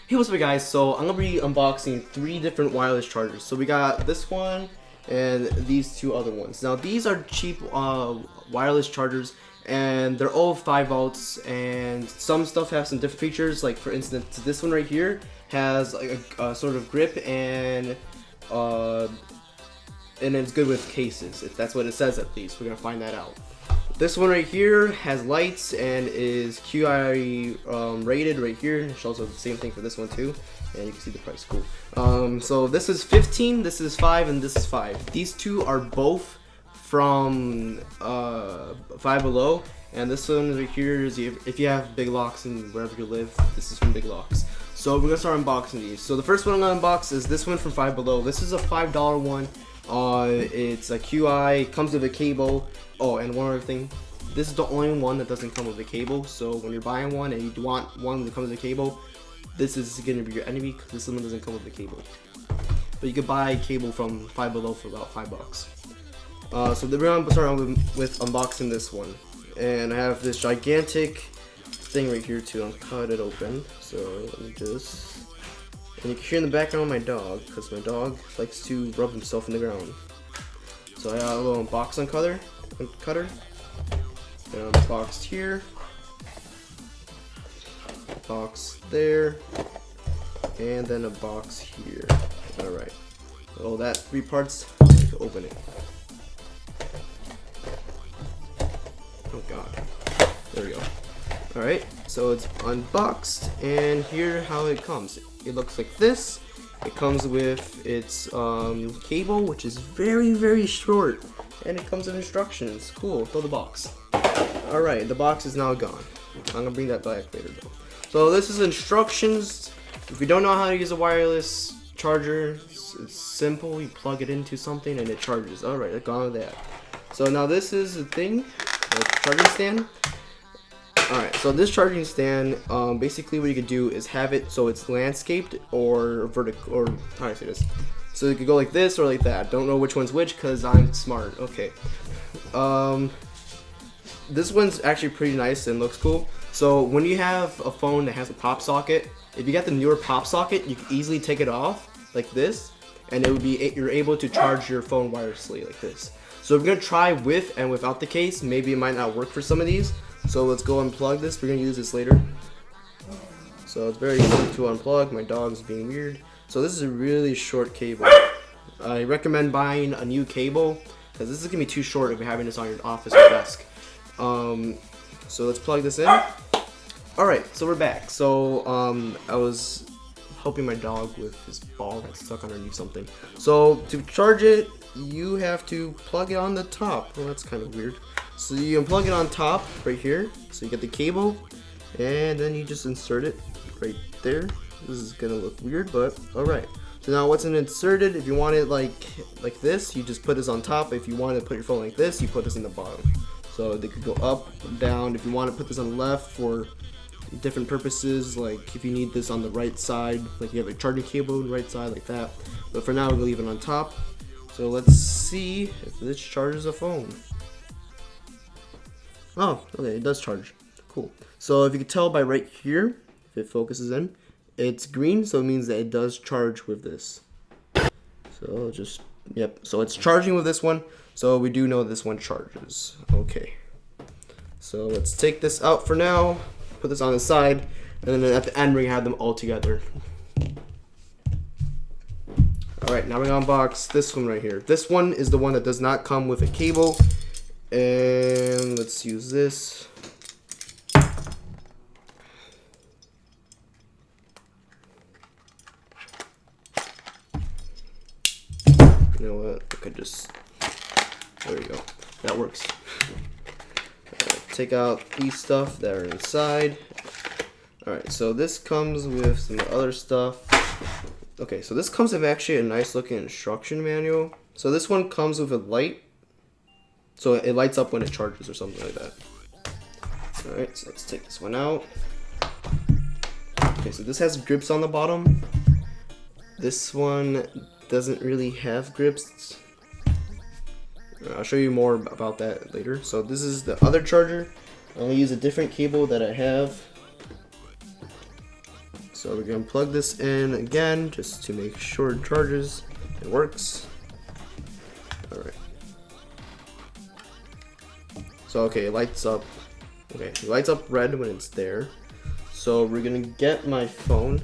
Hey, what's up guys? So I'm gonna be unboxing 3 different wireless chargers. So we got this one and these 2 other ones. Now these are cheap wireless chargers and they're all 5 volts, and some stuff has some different features. Like for instance, this one right here has like a sort of grip and it's good with cases. If that's what it says, at least we're gonna find that out. This one right here has lights and is QI rated right here. It shows the same thing for this one too, and you can see the price. Cool. So this is 15, this is 5, and this is 5. These 2 are both from Five Below, and this one right here is if you have big locks and wherever you live. This is from Big Locks. So we're gonna start unboxing these. So the first one I'm gonna unbox is this one from Five Below. This is a $5 one. It's a QI, comes with a cable. Oh, and one other thing, this is the only one that doesn't come with a cable. So when you're buying one and you want one that comes with a cable, this is gonna be your enemy because this one doesn't come with a cable. But you could buy a cable from Five Below for about $5. So we're gonna start with unboxing this one, and I have this gigantic thing right here to cut it open. So let me just. And you can hear in the background my dog, because my dog likes to rub himself in the ground. So I got a little box cutter, and boxed here, box there, and then a box here. Alright. Oh, that 3 parts to open it. Oh god. There we go. Alright, so it's unboxed, and here how it comes. It looks like this. It comes with its cable, which is very short, and it comes with instructions. Cool. Throw the box. Alright, the box is now gone. I'm gonna bring that back later though. So this is instructions. If you don't know how to use a wireless charger, it's simple. You plug it into something and it charges. Alright, I've gone with that. So now this is the thing, the charging stand. Alright, so this charging stand, basically what you could do is have it so it's landscaped or vertical, or how do I say this? So it could go like this or like that. Don't know which one's which because I'm smart. Okay. This one's actually pretty nice and looks cool. So when you have a phone that has a pop socket, if you got the newer pop socket, you can easily take it off like this, and it would be you're able to charge your phone wirelessly like this. So we're gonna try with and without the case. Maybe it might not work for some of these. So let's go unplug this. We're gonna use this later. So it's very easy to unplug. My dog's being weird. So this is a really short cable. I recommend buying a new cable because this is gonna be too short if you're having this on your office or desk. So let's plug this in. Alright, so we're back. So I was helping my dog with his ball that's stuck underneath something. So to charge it, you have to plug it on the top. Well, that's kind of weird. So you unplug it on top right here. So you get the cable, and then you just insert it right there. This is gonna look weird, but alright. So now once it's inserted, if you want it like this, you just put this on top. If you want to put your phone like this, you put this in the bottom. So they could go up, down. If you want to put this on the left for different purposes, like if you need this on the right side, like you have a charging cable on the right side like that. But for now, we'll leave it on top. So let's see if this charges a phone. Oh, okay, it does charge. Cool. So if you can tell by right here, if it focuses in, it's green, so it means that it does charge with this. So just, yep, so it's charging with this one, so we do know this one charges. Okay. So let's take this out for now, put this on the side, and then at the end we're gonna have them all together. Alright, now we're gonna unbox this one right here. This one is the one that does not come with a cable. And let's use this. You know what? I could just. There we go. That works. Take out these stuff that are inside. Alright, so this comes with some other stuff. Okay, so this comes with actually a nice looking instruction manual. So this one comes with a light. So it lights up when it charges or something like that. Alright, so let's take this one out. Okay, so this has grips on the bottom. This one doesn't really have grips. I'll show you more about that later. So this is the other charger. I'm gonna use a different cable that I have. So we're gonna plug this in again just to make sure it charges. It works. All right. So okay, it lights up. Okay, it lights up red when it's there. So we're gonna get my phone,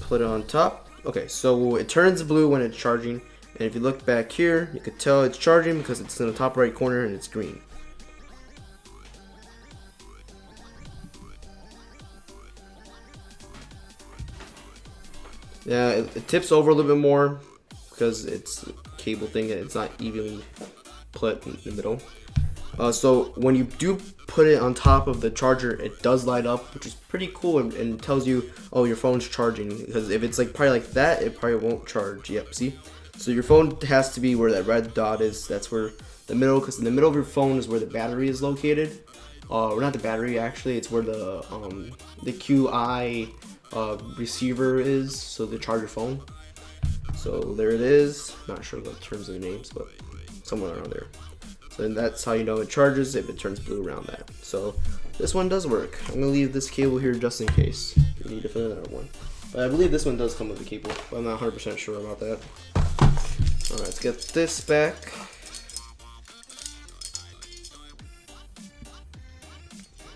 put it on top. Okay, so it turns blue when it's charging, and if you look back here, you could tell it's charging because it's in the top right corner and it's green. Yeah, it tips over a little bit more because it's a cable thing and it's not evenly put in the middle. So when you do put it on top of the charger, it does light up, which is pretty cool, and tells you, oh, your phone's charging. Because if it's like probably like that, it probably won't charge. Yep, see? So your phone has to be where that red dot is. That's where the middle, because in the middle of your phone is where the battery is located. Or not the battery, actually. It's where the QI receiver is, so to charge your phone. So there it is. Not sure what terms of the names, but somewhere around there. So then that's how you know it charges, if it turns blue around that. So this one does work. I'm gonna leave this cable here just in case we need to fit another one. But I believe this one does come with a cable, but I'm not 100% sure about that. All right, let's get this back.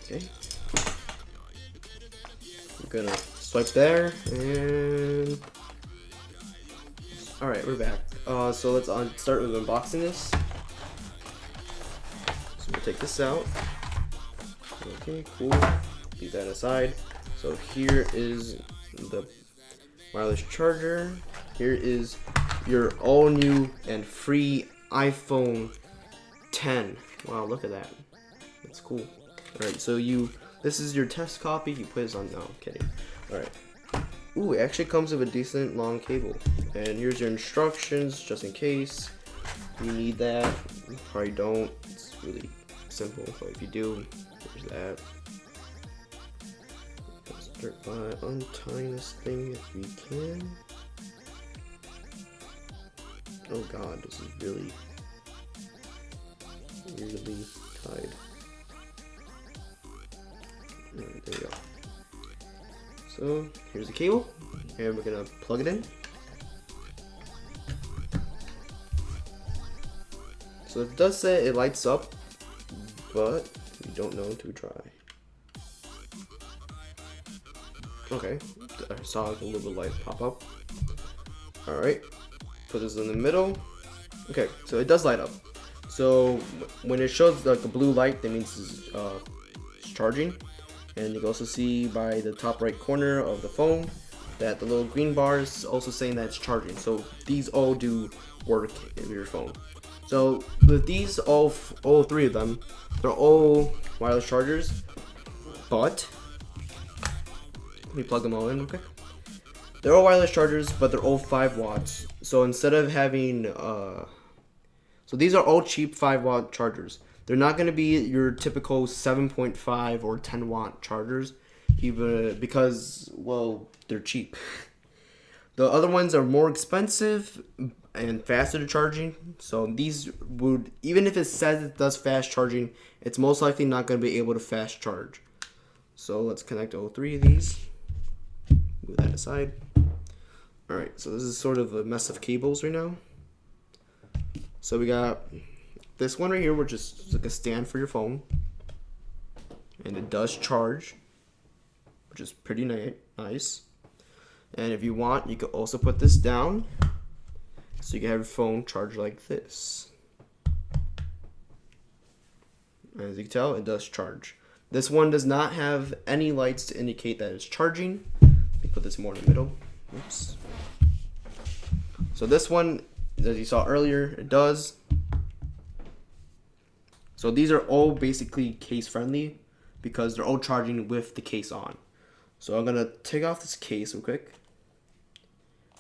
Okay. I'm gonna swipe there, and all right, we're back. So let's start with unboxing this. So we'll take this out. Okay, cool. Leave that aside. So here is the wireless charger. Here is your all new and free iPhone 10. Wow, look at that. That's cool. All right, so this is your test copy. You put this on. No, I'm kidding. All right. Ooh, it actually comes with a decent long cable. And here's your instructions, just in case you need that. You probably don't. It's really simple, but if you do, there's that. Let's start by untying this thing if we can. Oh god, this is really tied. Alright, there we go. So here's the cable, and we're gonna plug it in. So it does say it lights up, but we don't know until we try. Okay, I saw like a little bit of light pop up. Alright, put this in the middle. Okay, so it does light up. So when it shows like a blue light, that means it's charging. And you can also see by the top right corner of the phone that the little green bar is also saying that it's charging. So these all do work in your phone. So with these, all three of them, they're all wireless chargers, but let me plug them all in real quick. They're all wireless chargers, but they're all 5 watts. So instead of having, so these are all cheap 5-watt chargers. They're not going to be your typical 7.5 or 10 watt chargers, even because, well, they're cheap. The other ones are more expensive and faster to charging. So these would, even if it says it does fast charging, it's most likely not going to be able to fast charge. So let's connect all 3 of these. Move that aside. Alright, so this is sort of a mess of cables right now. So we got this one right here, which is like a stand for your phone, and it does charge, which is pretty nice. And if you want, you could also put this down, so you can have your phone charged like this. As you can tell, it does charge. This one does not have any lights to indicate that it's charging. Let me put this more in the middle. Oops. So this one, as you saw earlier, it does. So these are all basically case friendly because they're all charging with the case on. So I'm gonna take off this case real quick.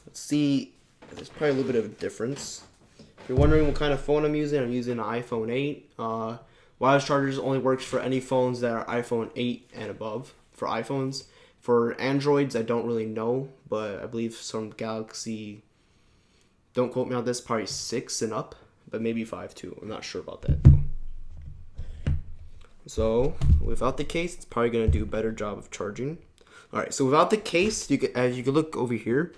Let's see, there's probably a little bit of a difference. If you're wondering what kind of phone I'm using an iPhone 8. Wireless chargers only works for any phones that are iPhone 8 and above for iPhones. For Androids, I don't really know, but I believe some Galaxy, don't quote me on this, probably 6 and up, but maybe 5 too. I'm not sure about that though. So without the case, it's probably going to do a better job of charging. All right, so without the case, as you can look over here,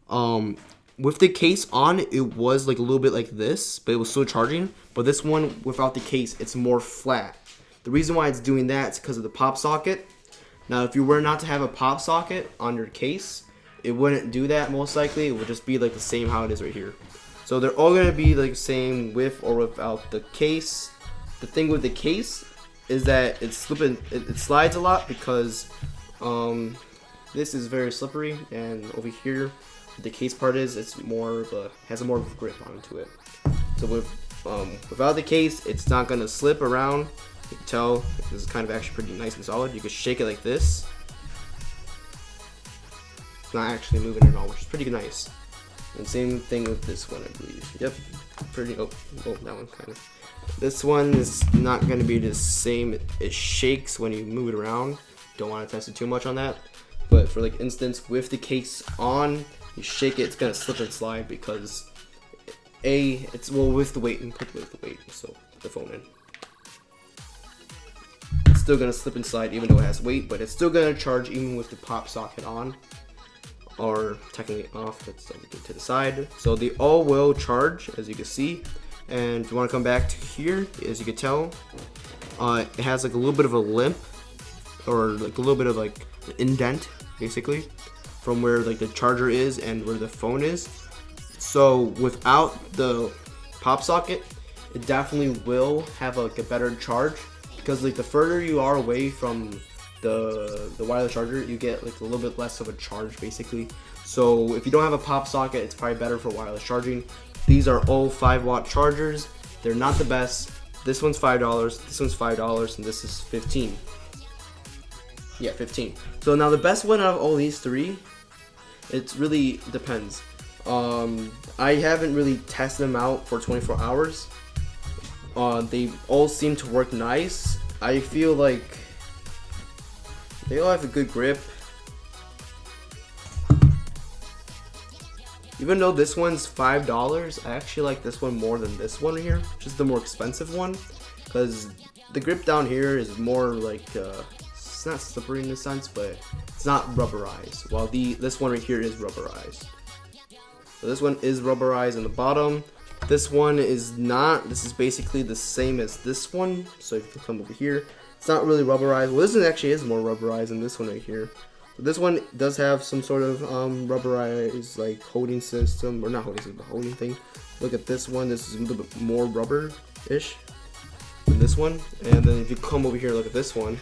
with the case on, it was like a little bit like this, but it was still charging. But this one, without the case, it's more flat. The reason why it's doing that is because of the pop socket. Now, if you were not to have a pop socket on your case, it wouldn't do that most likely. It would just be like the same how it is right here. So they're all gonna be like the same with or without the case. The thing with the case is that it's slipping, it slides a lot because this is very slippery, and over here the case part it's more of a, has a more of a grip onto it. So without the case, it's not gonna slip around. You can tell this is kind of actually pretty nice and solid. You can shake it like this. It's not actually moving at all, which is pretty nice. And same thing with this one, I believe. Yep, pretty. Oh, that one kind of. This one is not going to be the same. It shakes when you move it around. Don't want to test it too much on that. But for like instance, with the case on, you shake it, it's going to slip and slide because it's with the weight and put with the weight. So put the phone in. It's still going to slip and slide even though it has weight, but it's still going to charge even with the pop socket on. Or technically off, that's to the side. So they all will charge, as you can see. And if you want to come back to here, as you can tell, it has like a little bit of a limp, or like a little bit of like an indent, basically, from where like the charger is and where the phone is. So without the pop socket, it definitely will have like a better charge, because like the further you are away from the wireless charger, you get like a little bit less of a charge, basically. So if you don't have a pop socket, it's probably better for wireless charging. These are all 5-watt chargers. They're not the best. This one's $5, this one's $5, and this is 15. Yeah, 15. So now the best one out of all these three, it really depends. I haven't really tested them out for 24 hours. They all seem to work nice. I feel like they all have a good grip. Even though this one's $5, I actually like this one more than this one here, which is the more expensive one, because the grip down here is more like it's not slippery in a sense, but it's not rubberized. While this one right here is rubberized. So this one is rubberized on the bottom. This one is not. This is basically the same as this one. So if you come over here, it's not really rubberized. Well, this one actually is more rubberized than this one right here. So this one does have some sort of rubberized like holding system, or not holding system, but holding thing. Look at this one. This is a little bit more rubber-ish than this one. And then if you come over here, look at this one.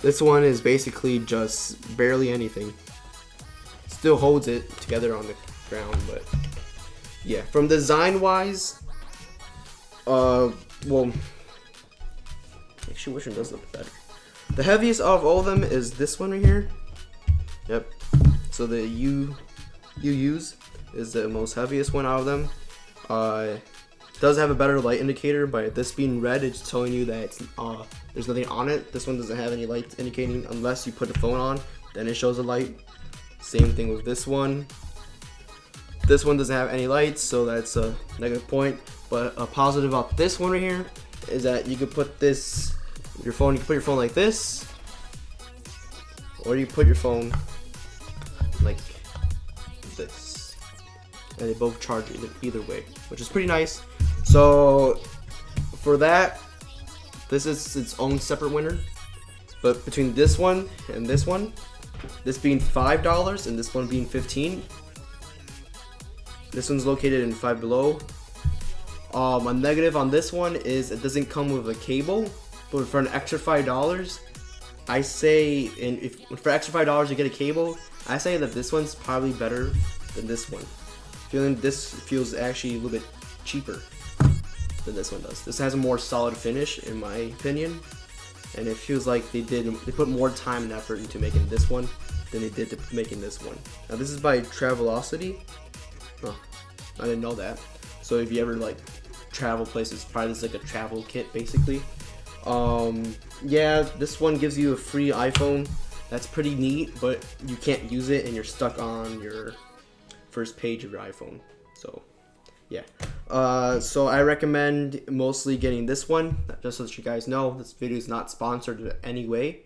This one is basically just barely anything. Still holds it together on the ground, but yeah. From design-wise, well, actually, which one does look better? The heaviest of all of them is this one right here. Yep. So the UUs is the most heaviest one out of them. Does have a better light indicator, but this being red, it's telling you that it's there's nothing on it. This one doesn't have any lights indicating unless you put the phone on, then it shows a light. Same thing with this one. This one doesn't have any lights, so that's a negative point. But a positive about this one right here is that you could put this, your phone, you can put your phone like this, or you put your phone like this, and they both charge either way, which is pretty nice. So for that, this is its own separate winner. But between this one and this one, this being $5 and this one being 15, this one's located in Five Below. A negative on this one is it doesn't come with a cable, but for an extra $5, I say, and if for extra $5 you get a cable, I say that this one's probably better than this one. Feeling this feels actually a little bit cheaper than this one does. This has a more solid finish, in my opinion, and it feels like they put more time and effort into making this one than they did to making this one. Now this is by Travelocity. Oh, I didn't know that. So if you ever like travel places, probably this is like a travel kit basically. Yeah, this one gives you a free iPhone. That's pretty neat, but you can't use it and you're stuck on your first page of your iPhone. So yeah, so I recommend mostly getting this one. Just so that you guys know, this video is not sponsored in any way.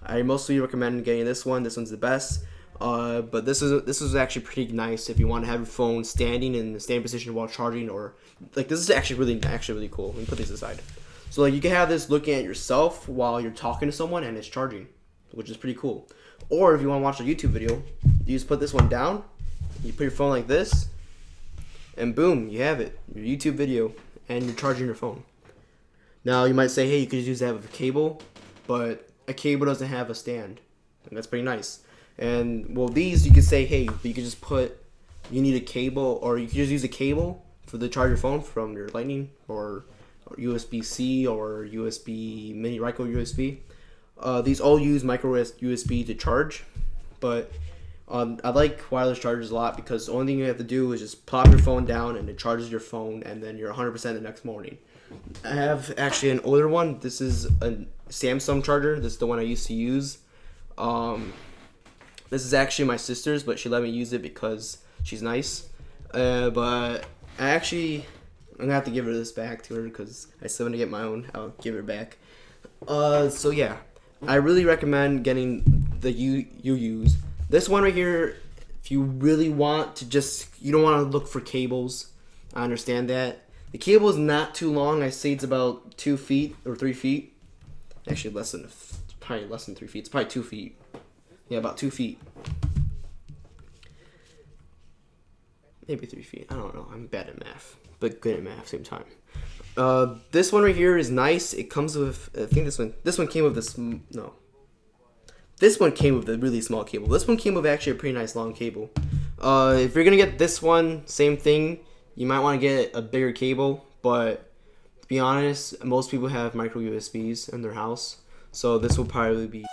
I mostly recommend getting this one. This one's the best. But this is actually pretty nice if you want to have your phone standing in the standing position while charging, or like this is actually really cool. Let me put these aside. So like you can have this looking at yourself while you're talking to someone and it's charging, which is pretty cool. Or if you want to watch a YouTube video, you just put this one down, you put your phone like this, and boom, you have it, your YouTube video, and you're charging your phone. Now you might say, hey, you could just use that with a cable, but a cable doesn't have a stand, and that's pretty nice. And well, these you could say, hey, you could just you need a cable, or you could just use a cable for the charge your phone from your Lightning or USB-C or USB mini micro USB. These all use micro USB to charge, but I like wireless chargers a lot because the only thing you have to do is just plop your phone down and it charges your phone, and then you're 100% the next morning. I have actually an older one. This is a Samsung charger. This is the one I used to use. This is actually my sister's, but she let me use it because she's nice. But I'm gonna have to give her this back to her because I still want to get my own. I'll give her back. So yeah, I really recommend getting the you use. This one right here, if you really want to you don't want to look for cables. I understand that. The cable is not too long. I say it's about 2 feet or 3 feet. Actually, probably less than 3 feet. It's probably 2 feet. Yeah, about 2 feet. Maybe 3 feet. I don't know. I'm bad at math, but good at math at the same time. This one right here is nice. It comes with, I think this one came with this, no. This one came with a really small cable. This one came with actually a pretty nice long cable. If you're going to get this one, same thing. You might want to get a bigger cable, but to be honest, most people have micro USBs in their house. So this will probably be